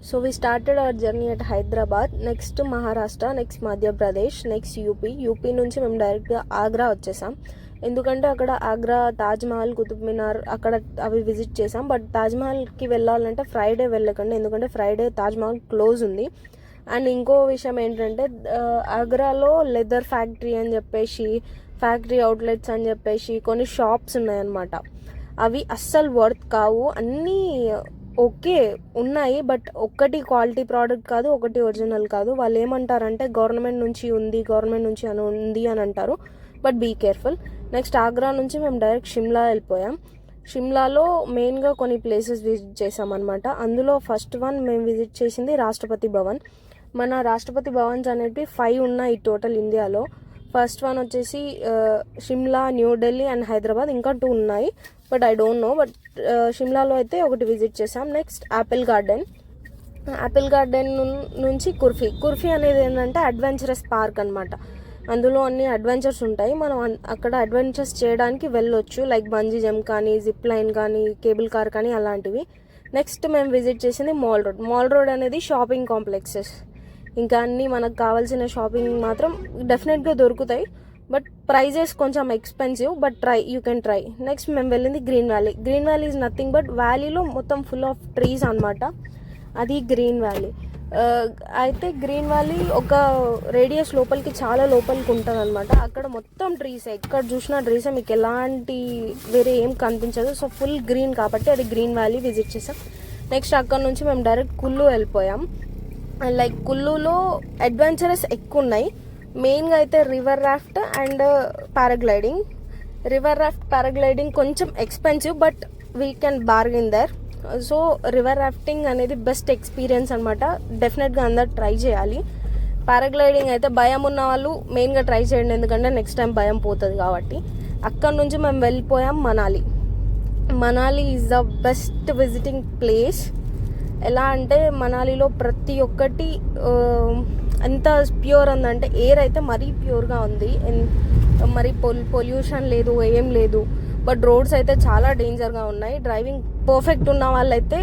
So we started our journey at Hyderabad, next Maharashtra, next Madhya Pradesh, next UP నుంచి మేము డైరెక్ట్గా ఆగ్రా వచ్చేసాం. ఎందుకంటే అక్కడ ఆగ్రా తాజ్మహల్, కుతుబ్ మినార్ అక్కడ అవి విజిట్ చేసాం. బట్ తాజ్మహల్కి వెళ్ళాలంటే ఫ్రైడే వెళ్ళకండి, ఎందుకంటే ఫ్రైడే తాజ్మహల్ క్లోజ్ ఉంది. అండ్ ఇంకో విషయం ఏంటంటే ఆగ్రాలో లెదర్ ఫ్యాక్టరీ అని చెప్పేసి, ఫ్యాక్టరీ అవుట్లెట్స్ అని చెప్పేసి కొన్ని షాప్స్ ఉన్నాయన్నమాట. అవి అస్సలు వర్త్ కావు. అన్నీ ఓకే ఉన్నాయి, బట్ ఒక్కటి క్వాలిటీ ప్రోడక్ట్ కాదు, ఒకటి ఒరిజినల్ కాదు. వాళ్ళు ఏమంటారంటే గవర్నమెంట్ నుంచి ఉంది అని అంటారు. But be careful. Next Agra నుంచి మేము డైరెక్ట్ షిమ్లా వెళ్ళిపోయాం. షిమ్లాలో మెయిన్గా కొన్ని ప్లేసెస్ విజిట్ చేసామన్నమాట. అందులో ఫస్ట్ వన్ మేము విజిట్ చేసింది రాష్ట్రపతి భవన్. మన రాష్ట్రపతి భవన్స్ అనేవి 5 ఉన్నాయి టోటల్ ఇండియాలో. ఫస్ట్ వన్ వచ్చేసి షిమ్లా, న్యూఢిల్లీ అండ్ హైదరాబాద్. ఇంకా 2 ఉన్నాయి, but I don't know. But షిమ్లాలో అయితే ఒకటి విజిట్ చేసాం. నెక్స్ట్ యాపిల్ గార్డెన్ నుంచి కుర్ఫీ అనేది ఏంటంటే అడ్వెంచరస్ పార్క్ అనమాట. అందులో అన్ని అడ్వెంచర్స్ ఉంటాయి. మనం అక్కడ అడ్వెంచర్స్ చేయడానికి వెళ్ళొచ్చు, లైక్ బంజీ జంప్ కానీ, జిప్ లైన్ కానీ, కేబుల్ కార్ కానీ అలాంటివి. నెక్స్ట్ మేము విజిట్ చేసింది మాల్ రోడ్ అనేది షాపింగ్ కాంప్లెక్సెస్. ఇంకా అన్నీ మనకు కావాల్సిన షాపింగ్ మాత్రం డెఫినెట్గా దొరుకుతాయి, బట్ ప్రైజెస్ కొంచెం expensive. But you can try. Next మేము వెళ్ళింది green valley is nothing but వ్యాలీలో మొత్తం ఫుల్ ఆఫ్ ట్రీస్ అనమాట. అది గ్రీన్ వ్యాలీ. అయితే గ్రీన్ వ్యాలీ ఒక రేడియస్ లోపలికి, చాలా లోపలికి ఉంటుంది అనమాట. అక్కడ మొత్తం ట్రీస్, ఎక్కడ చూసినా ట్రీసే, మీకు ఎలాంటి వేరే ఏం కనిపించదు. సో ఫుల్ గ్రీన్ కాబట్టి అది గ్రీన్ వ్యాలీ విజిట్ చేసాం. నెక్స్ట్ అక్కడ నుంచి మేము డైరెక్ట్ కుల్లు వెళ్ళిపోయాం. లైక్ కుల్లులో అడ్వెంచరస్ ఎక్కువ ఉన్నాయి. మెయిన్గా అయితే river raft and paragliding. River raft, paragliding కొంచెం expensive, but we can bargain there. So river rafting అనేది బెస్ట్ ఎక్స్పీరియన్స్ అనమాట. డెఫినెట్గా అందరు ట్రై చేయాలి. పారాగ్లైడింగ్ అయితే భయం ఉన్న వాళ్ళు మెయిన్గా ట్రై చేయండి, ఎందుకంటే నెక్స్ట్ టైం భయం పోతుంది కాబట్టి. అక్కడ నుంచి మేము వెళ్ళిపోయాం Manali is the best visiting place. ఎలా అంటే మనాలిలో ప్రతి ఒక్కటి ఎంత ప్యూర్ ఉందంటే, ఎయిర్ అయితే మరీ ప్యూర్గా ఉంది, మరి పొల్యూషన్ లేదు, ఏం లేదు. బట్ రోడ్స్ అయితే చాలా డేంజర్గా ఉన్నాయి. డ్రైవింగ్ పర్ఫెక్ట్ ఉన్న వాళ్ళైతే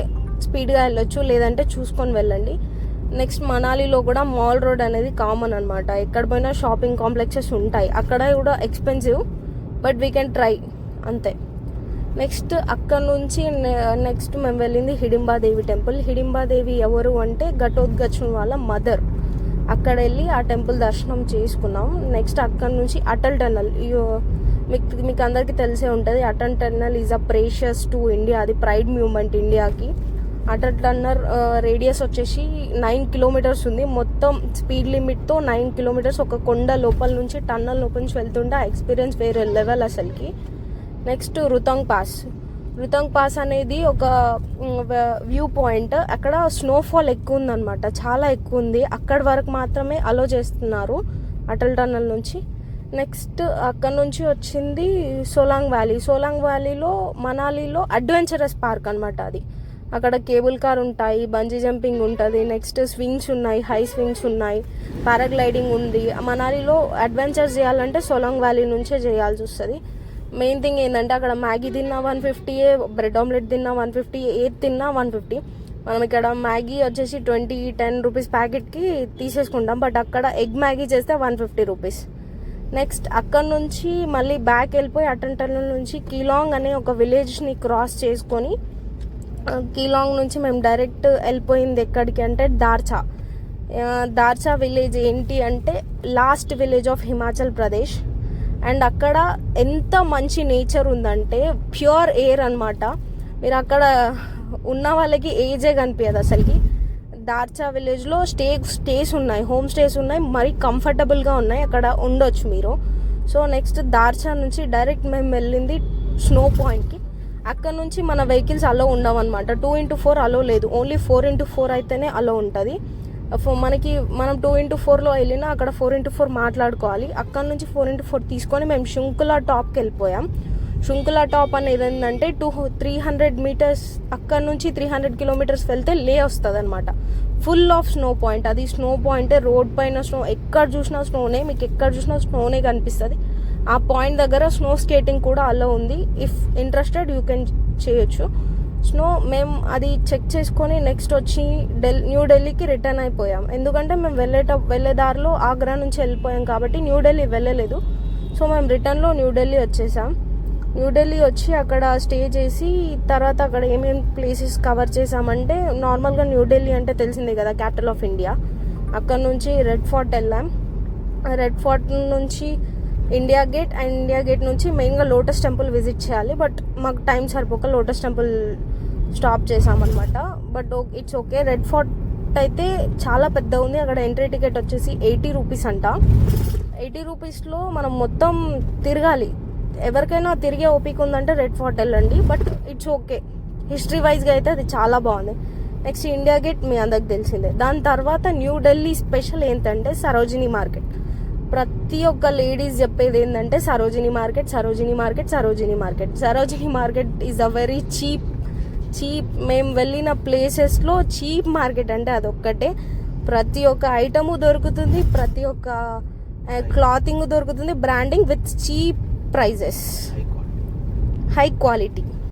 స్పీడ్గా వెళ్ళొచ్చు, లేదంటే చూసుకొని వెళ్ళండి. నెక్స్ట్ మనాలిలో కూడా మాల్ రోడ్ అనేది కామన్ అనమాట. ఎక్కడ పోయినా షాపింగ్ కాంప్లెక్సెస్ ఉంటాయి. అక్కడ కూడా expensive, but we can try, అంతే. నెక్స్ట్ అక్కడ నుంచి నెక్స్ట్ మేము వెళ్ళింది హిడింబాదేవి టెంపుల్. హిడింబాదేవి ఎవరు అంటే ఘటోత్కచుని వాళ్ళ మదర్. అక్కడ వెళ్ళి ఆ టెంపుల్ దర్శనం చేసుకున్నాం. నెక్స్ట్ అక్కడ నుంచి అటల్ టన్నల్. మీకు అందరికీ తెలిసే ఉంటుంది, Atal tunnel is a precious to India. అది ప్రైడ్ మూమెంట్ ఇండియాకి. అటల్ టన్నల్ రేడియస్ వచ్చేసి 9 కిలోమీటర్స్ ఉంది. మొత్తం స్పీడ్ లిమిట్తో 9 కిలోమీటర్స్ ఒక కొండ లోపల నుంచి, టన్నల్ లోపల నుంచి వెళ్తుంటే ఆ ఎక్స్పీరియన్స్ వేరే లెవెల్ అసలుకి. నెక్స్ట్ రుతంగ్ పాస్ అనేది ఒక వ్యూ పాయింట్. అక్కడ స్నోఫాల్ ఎక్కువ ఉందన్నమాట, చాలా ఎక్కువ ఉంది. అక్కడి వరకు మాత్రమే అలో చేస్తున్నారు అటల్ టన్నల్ నుంచి. నెక్స్ట్ అక్కడ నుంచి వచ్చింది సోలాంగ్ వ్యాలీలో మనాలిలో అడ్వెంచరస్ పార్క్ అనమాట అది. అక్కడ కేబుల్ కార్ ఉంటాయి, బంజీ జంపింగ్ ఉంటుంది, నెక్స్ట్ స్వింగ్స్ ఉన్నాయి, హై స్వింగ్స్ ఉన్నాయి, పారాగ్లైడింగ్ ఉంది. మనాలిలో అడ్వెంచర్స్ చేయాలంటే సోలాంగ్ వ్యాలీ నుంచే చేయాల్సి వస్తుంది. మెయిన్ థింగ్ ఏంటంటే అక్కడ మ్యాగీ తిన్నా 150, బ్రెడ్ ఆమ్లెట్ తిన్నా 150, ఏది తిన్నా 150. మనం ఇక్కడ మ్యాగీ వచ్చేసి 10 రూపీస్ ప్యాకెట్కి తీసేసుకుంటాం, బట్ అక్కడ ఎగ్ మ్యాగీ చేస్తే 150 రూపీస్. నెక్స్ట్ అక్కడ నుంచి మళ్ళీ బ్యాక్ వెళ్ళిపోయి అటల్ టన్నల్ నుంచి కీలాంగ్ అనే ఒక విలేజ్ని క్రాస్ చేసుకొని, కీలాంగ్ నుంచి మేము డైరెక్ట్ వెళ్ళిపోయింది ఎక్కడికి అంటే దార్చా విలేజ్. ఏంటి అంటే last village of Himachal Pradesh. And అక్కడ ఎంత మంచి నేచర్ ఉందంటే ప్యూర్ ఎయిర్ అనమాట. మీరు అక్కడ ఉన్న వాళ్ళకి ఏజే కనిపించదు అసలుకి. దార్చా విలేజ్లో స్టేస్ ఉన్నాయి, హోమ్ స్టేస్ ఉన్నాయి, మరీ కంఫర్టబుల్గా ఉన్నాయి, అక్కడ ఉండొచ్చు మీరు. సో నెక్స్ట్ దార్చా నుంచి డైరెక్ట్ మేము వెళ్ళింది స్నో పాయింట్కి. అక్కడ నుంచి మన వెహికల్స్ అలో ఉండవు అనమాట. 2x4 అలో లేదు, ఓన్లీ 4x4 అయితేనే అలో ఉంటుంది. మనం 2x4లో వెళ్ళినా అక్కడ 4x4 మాట్లాడుకోవాలి. అక్కడ నుంచి 4x4 తీసుకొని మేము శుంకులా టాప్కి వెళ్ళిపోయాం. శుంకులా టాప్ అనేది ఏంటంటే 300 మీటర్స్, అక్కడ నుంచి 300 కిలోమీటర్స్ వెళ్తే లే వస్తుంది అనమాట. Full of snow point. అది స్నో పాయింటే, రోడ్ పైన స్నో, ఎక్కడ చూసినా స్నోనే, మీకు ఎక్కడ చూసినా స్నోనే కనిపిస్తుంది. ఆ పాయింట్ దగ్గర స్నో స్కేటింగ్ కూడా అలా ఉంది. ఇఫ్ ఇంట్రెస్టెడ్ యూ కెన్ చేయొచ్చు. సో మేము అది చెక్ చేసుకొని నెక్స్ట్ వచ్చి న్యూ ఢిల్లీకి రిటర్న్ అయిపోయాం. ఎందుకంటే మేము వెళ్ళే దారిలో ఆగ్రా నుంచి వెళ్ళిపోయాం కాబట్టి న్యూ ఢిల్లీ వెళ్ళలేదు. సో మేము రిటర్న్లో న్యూ ఢిల్లీ వచ్చేసాం. న్యూ ఢిల్లీ వచ్చి అక్కడ స్టే చేసి తర్వాత అక్కడ ఏమేమి ప్లేసెస్ కవర్ చేసామంటే, నార్మల్గా న్యూ ఢిల్లీ అంటే తెలిసిందే కదా, క్యాపిటల్ ఆఫ్ ఇండియా. అక్కడ నుంచి రెడ్ ఫోర్ట్ వెళ్ళాం. రెడ్ ఫోర్ట్ నుంచి India gate, and India gate నుంచి మెయిన్గా లోటస్ టెంపుల్ విజిట్ చేయాలి. బట్ మాకు టైం సరిపోక లోటస్ టెంపుల్ స్టాప్ చేసామన్నమాట. But it's okay. Red fort అయితే చాలా పెద్ద ఉంది. అక్కడ ఎంట్రీ టికెట్ వచ్చేసి 80 రూపీస్ అంట. 80 రూపీస్లో మనం మొత్తం తిరగాలి. ఎవరికైనా తిరిగే ఓపిక ఉందంటే రెడ్ ఫోర్ట్ వెళ్ళండి. But it's okay. హిస్టరీ వైజ్గా అయితే అది చాలా బాగుంది. నెక్స్ట్ ఇండియా గేట్ మీ అందరికి తెలిసిందే. దాని తర్వాత న్యూ ఢిల్లీ స్పెషల్ ఏంటంటే సరోజినీ మార్కెట్. ప్రతి ఒక్క లేడీస్ చెప్పేది ఏంటంటే Sarojini market, Sarojini market, Sarojini market. Sarojini market is a very cheap. మేము వెళ్ళిన ప్లేసెస్లో చీప్ మార్కెట్ అంటే అదొక్కటే. ప్రతి ఒక్క ఐటము దొరుకుతుంది, ప్రతి ఒక్క క్లాతింగ్ దొరుకుతుంది, branding with cheap prices, high quality.